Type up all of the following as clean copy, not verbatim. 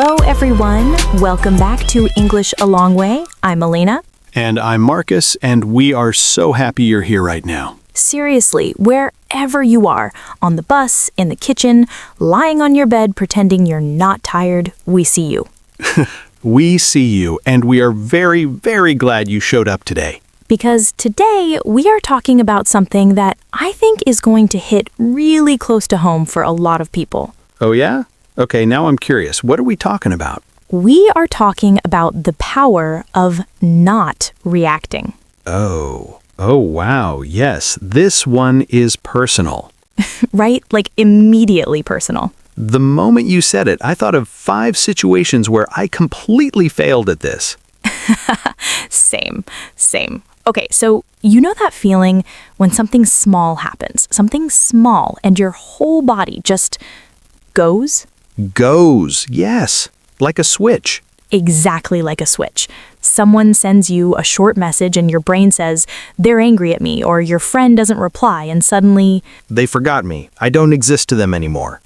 Hello, everyone. Welcome back to English Alongway. I'm Elena. And I'm Marcus, and we are so happy you're here right now. Seriously, wherever you are, on the bus, in the kitchen, lying on your bed pretending you're not tired, we see you. We see you, and we are very, very glad you showed up today. Because today we are talking about something that I think is going to hit really close to home for a lot of people. Oh, yeah? Okay, now I'm curious. What are we talking about? We are talking about the power of not reacting. Oh, wow. Yes, this one is personal. Right? Like immediately personal. The moment you said it, I thought of 5 situations where I completely failed at this. Same. Okay, so you know that feeling when something small happens, something small, and your whole body just goes? Goes, yes, like a switch. Exactly like a switch. Someone sends you a short message and your brain says, they're angry at me, or your friend doesn't reply, and suddenly... They forgot me. I don't exist to them anymore.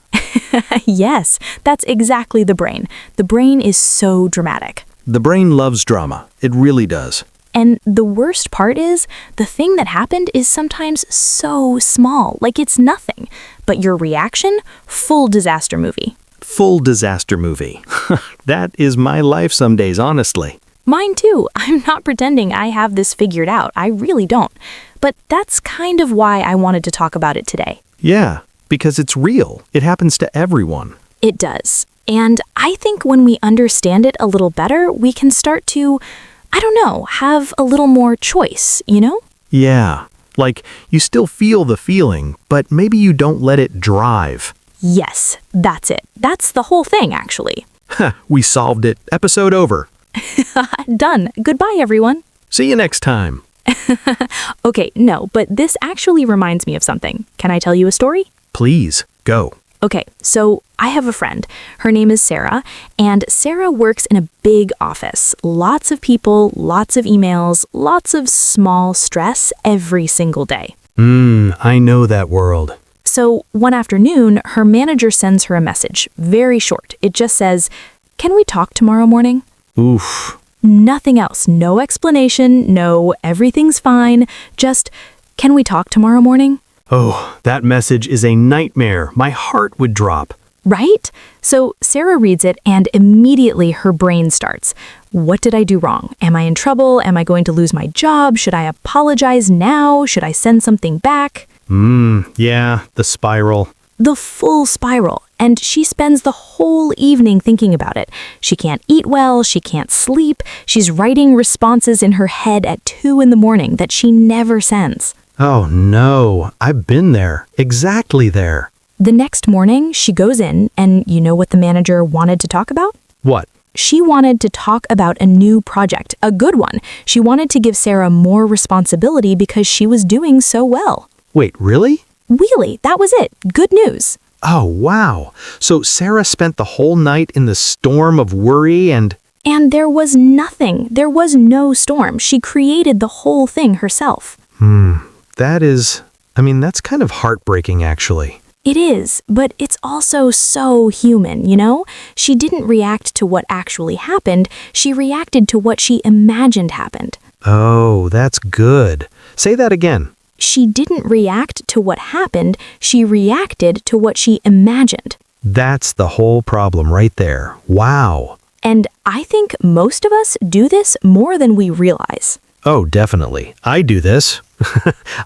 Yes, that's exactly the brain. The brain is so dramatic. The brain loves drama. It really does. And the worst part is, the thing that happened is sometimes so small, like it's nothing. But your reaction? Full disaster movie. Full disaster movie. That is my life some days, honestly. Mine too. I'm not pretending I have this figured out. I really don't. But that's kind of why I wanted to talk about it today. Yeah, because it's real. It happens to everyone. It does. And I think when we understand it a little better, we can start to, have a little more choice, you know? Yeah, like you still feel the feeling, but maybe you don't let it drive. Yes, that's it. That's the whole thing, actually. We solved it. Episode over. Done. Goodbye, everyone. See you next time. Okay, no, but this actually reminds me of something. Can I tell you a story? Please, go. Okay, so I have a friend. Her name is Sarah, and Sarah works in a big office. Lots of people, lots of emails, lots of small stress every single day. I know that world. So one afternoon, her manager sends her a message, very short. It just says, "Can we talk tomorrow morning?" Oof. Nothing else, no explanation, no everything's fine, just, "Can we talk tomorrow morning?" Oh, that message is a nightmare. My heart would drop. Right? So Sarah reads it and immediately her brain starts. What did I do wrong? Am I in trouble? Am I going to lose my job? Should I apologize now? Should I send something back? Yeah, the spiral. The full spiral. And she spends the whole evening thinking about it. She can't eat well, she can't sleep. She's writing responses in her head at 2 a.m. that she never sends. Oh no, I've been there. Exactly there. The next morning, she goes in, and you know what the manager wanted to talk about? What? She wanted to talk about a new project, a good one. She wanted to give Sarah more responsibility because she was doing so well. Wait, really? Really, that was it. Good news. Oh, wow. So Sarah spent the whole night in the storm of worry and... And there was nothing. There was no storm. She created the whole thing herself. That's kind of heartbreaking, actually. It is, but it's also so human, you know? She didn't react to what actually happened. She reacted to what she imagined happened. Oh, that's good. Say that again. She didn't react to what happened. She reacted to what she imagined. That's the whole problem right there. Wow. And I think most of us do this more than we realize. Oh, definitely. I do this.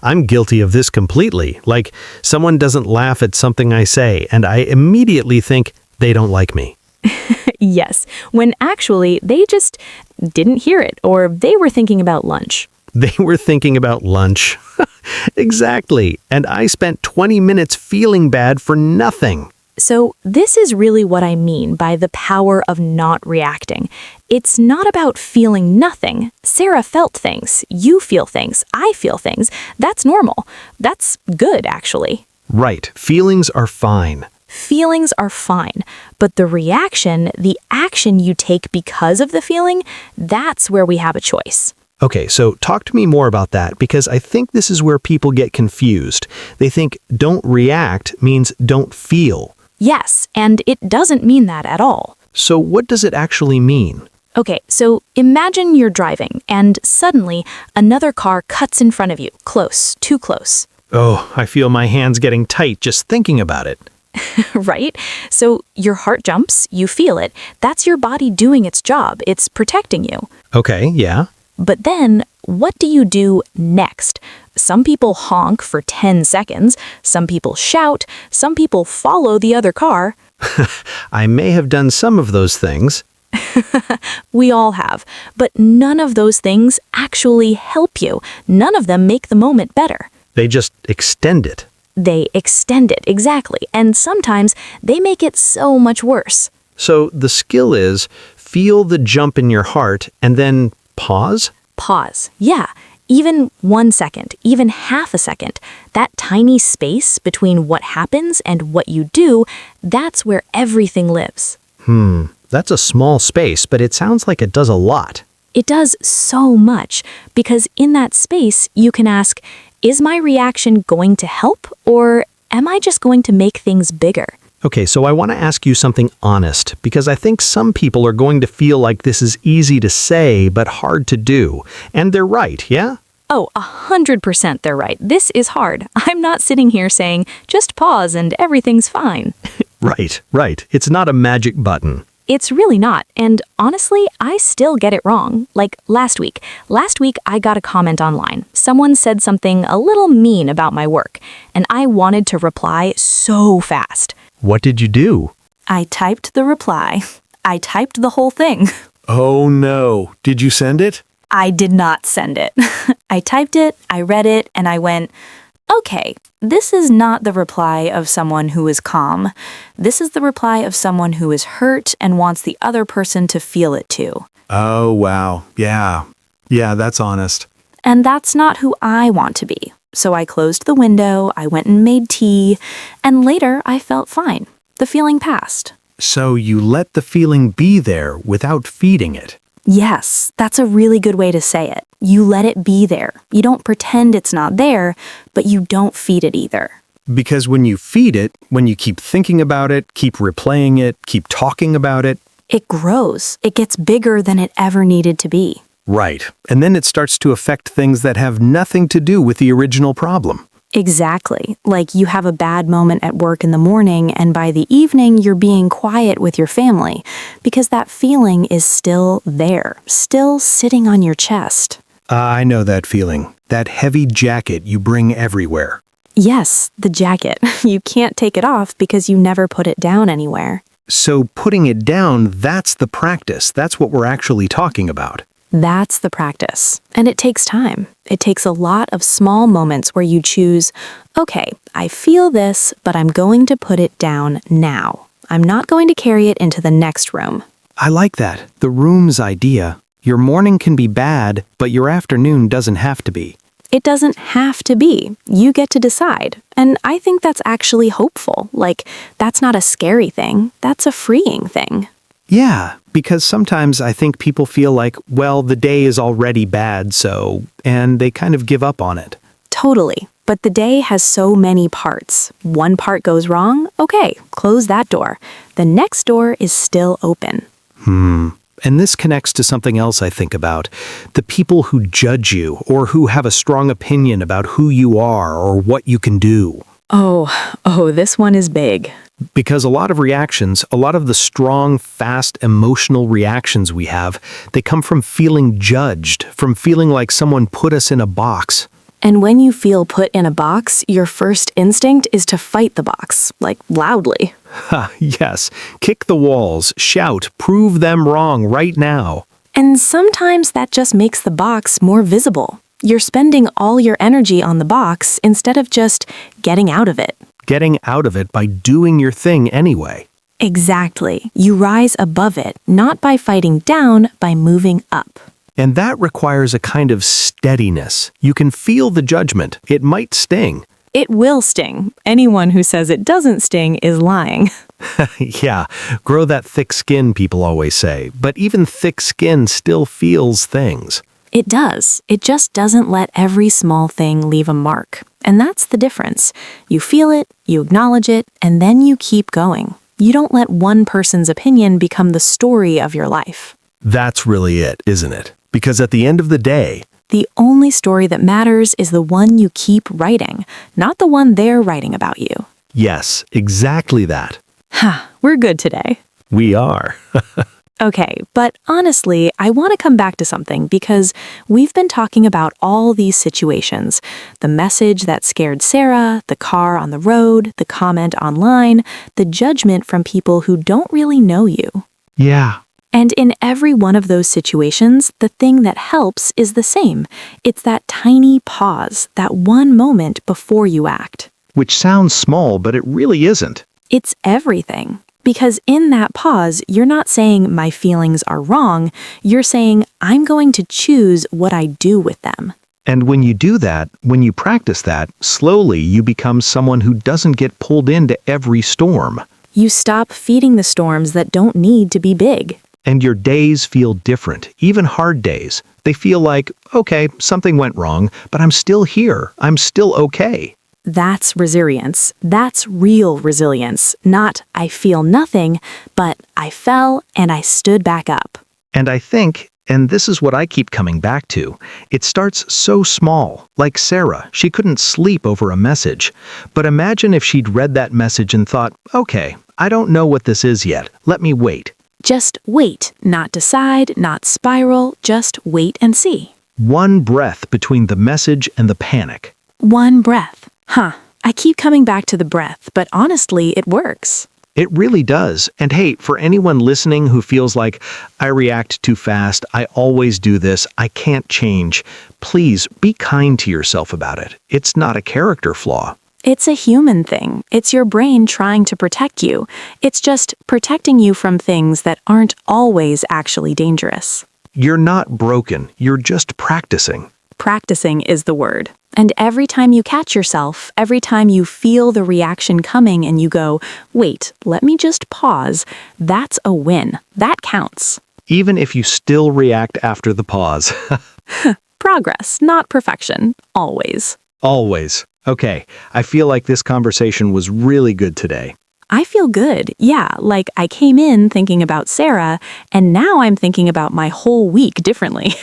I'm guilty of this completely. Like, someone doesn't laugh at something I say, and I immediately think they don't like me. Yes, when actually they just didn't hear it, or they were thinking about lunch. They were thinking about lunch. Exactly. And I spent 20 minutes feeling bad for nothing. So this is really what I mean by the power of not reacting. It's not about feeling nothing. Sarah felt things. You feel things. I feel things. That's normal. That's good, actually. Right. Feelings are fine. Feelings are fine. But the reaction, the action you take because of the feeling, that's where we have a choice. Okay, so talk to me more about that, because I think this is where people get confused. They think don't react means don't feel. Yes, and it doesn't mean that at all. So what does it actually mean? Okay, so imagine you're driving and suddenly another car cuts in front of you, close, too close. Oh, I feel my hands getting tight just thinking about it. Right? So your heart jumps, you feel it. That's your body doing its job. It's protecting you. Okay, yeah. But then, what do you do next? Some people honk for 10 seconds, some people shout, some people follow the other car. I may have done some of those things. We all have. But none of those things actually help you. None of them make the moment better. They just extend it. They extend it, exactly. And sometimes they make it so much worse. So the skill is feel the jump in your heart and then pause? Pause. Yeah. Even 1 second, even half a second, that tiny space between what happens and what you do, that's where everything lives. That's a small space, but it sounds like it does a lot. It does so much because in that space, you can ask, is my reaction going to help or am I just going to make things bigger? Okay, so I want to ask you something honest, because I think some people are going to feel like this is easy to say, but hard to do. And they're right, yeah? Oh, 100% they're right. This is hard. I'm not sitting here saying, just pause and everything's fine. Right. It's not a magic button. It's really not. And honestly, I still get it wrong. Like last week. Last week, I got a comment online. Someone said something a little mean about my work, and I wanted to reply so fast. What did you do? I typed the reply. I typed the whole thing. Oh no. Did you send it? I did not send it. I typed it, I read it, and I went, okay, this is not the reply of someone who is calm. This is the reply of someone who is hurt and wants the other person to feel it too. Oh, wow. Yeah. Yeah, that's honest. And that's not who I want to be. So I closed the window, I went and made tea, and later I felt fine. The feeling passed. So you let the feeling be there without feeding it. Yes, that's a really good way to say it. You let it be there. You don't pretend it's not there, but you don't feed it either. Because when you feed it, when you keep thinking about it, keep replaying it, keep talking about it. It grows. It gets bigger than it ever needed to be. Right. And then it starts to affect things that have nothing to do with the original problem. Exactly. Like you have a bad moment at work in the morning, and by the evening, you're being quiet with your family because that feeling is still there, still sitting on your chest. I know that feeling. That heavy jacket you bring everywhere. Yes, the jacket. You can't take it off because you never put it down anywhere. So putting it down, that's the practice. That's what we're actually talking about. That's the practice. And it takes time. It takes a lot of small moments where you choose, okay, I feel this, but I'm going to put it down now. I'm not going to carry it into the next room. I like that. The room's idea. Your morning can be bad, but your afternoon doesn't have to be. It doesn't have to be. You get to decide. And I think that's actually hopeful. Like, that's not a scary thing. That's a freeing thing. Yeah, because sometimes I think people feel like, well, the day is already bad, and they kind of give up on it. Totally. But the day has so many parts. One part goes wrong, okay, close that door. The next door is still open. And this connects to something else I think about. The people who judge you or who have a strong opinion about who you are or what you can do. Oh, this one is big. Because a lot of reactions, a lot of the strong, fast, emotional reactions we have, they come from feeling judged, from feeling like someone put us in a box. And when you feel put in a box, your first instinct is to fight the box, like loudly. Ha, yes. Kick the walls, shout, prove them wrong right now. And sometimes that just makes the box more visible. You're spending all your energy on the box instead of just getting out of it. Getting out of it by doing your thing anyway. Exactly. You rise above it, not by fighting down, by moving up. And that requires a kind of steadiness. You can feel the judgment. It might sting. It will sting. Anyone who says it doesn't sting is lying. Yeah, grow that thick skin, people always say. But even thick skin still feels things. It does. It just doesn't let every small thing leave a mark. And that's the difference. You feel it, you acknowledge it, and then you keep going. You don't let one person's opinion become the story of your life. That's really it, isn't it? Because at the end of the day, The only story that matters is the one you keep writing, not the one they're writing about you. yes, exactly that. We're good today. We are. Okay, but honestly, I want to come back to something because we've been talking about all these situations. The message that scared Sarah, the car on the road, the comment online, the judgment from people who don't really know you. Yeah. And in every one of those situations, the thing that helps is the same. It's that tiny pause, that one moment before you act. Which sounds small, but it really isn't. It's everything. Because in that pause, you're not saying my feelings are wrong, you're saying I'm going to choose what I do with them. And when you do that, when you practice that, slowly you become someone who doesn't get pulled into every storm. You stop feeding the storms that don't need to be big. And your days feel different, even hard days. They feel like, okay, something went wrong, but I'm still here. I'm still okay. That's resilience. That's real resilience. Not I feel nothing, but I fell and I stood back up. And I think, and this is what I keep coming back to, it starts so small. Like Sarah, she couldn't sleep over a message. But imagine if she'd read that message and thought, okay, I don't know what this is yet. Let me wait. Just wait, not decide, not spiral, just wait and see. One breath between the message and the panic. One breath. I keep coming back to the breath, but honestly, it works. It really does. And hey, for anyone listening who feels like, I react too fast, I always do this, I can't change, please be kind to yourself about it. It's not a character flaw. It's a human thing. It's your brain trying to protect you. It's just protecting you from things that aren't always actually dangerous. You're not broken, you're just practicing. Practicing is the word. And every time you catch yourself, every time you feel the reaction coming and you go, wait, let me just pause, that's a win. That counts. Even if you still react after the pause. Progress, not perfection. Always. Always. Okay, I feel like this conversation was really good today. I feel good. Yeah, like I came in thinking about Sarah, and now I'm thinking about my whole week differently.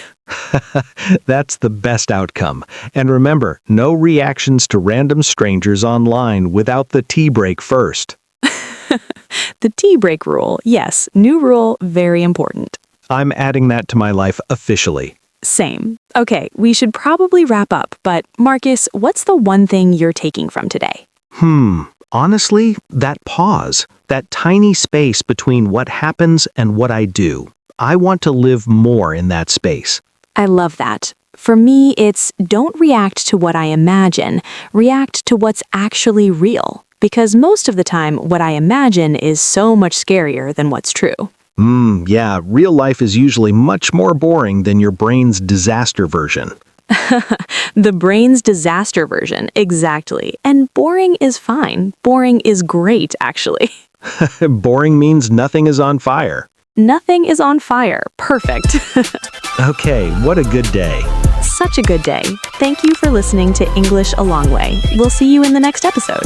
That's the best outcome. And remember, no reactions to random strangers online without the tea break first. The tea break rule. Yes, new rule, very important. I'm adding that to my life officially. Same. Okay, we should probably wrap up, but Marcus, what's the one thing you're taking from today? Honestly, that pause, that tiny space between what happens and what I do. I want to live more in that space. I love that. For me, it's don't react to what I imagine, react to what's actually real. Because most of the time, what I imagine is so much scarier than what's true. Yeah, real life is usually much more boring than your brain's disaster version. The brain's disaster version, exactly. And boring is fine. Boring is great, actually. Boring means nothing is on fire. Nothing is on fire. Perfect. Okay, what a good day. Such a good day. Thank you for listening to English Alongway. We'll see you in the next episode.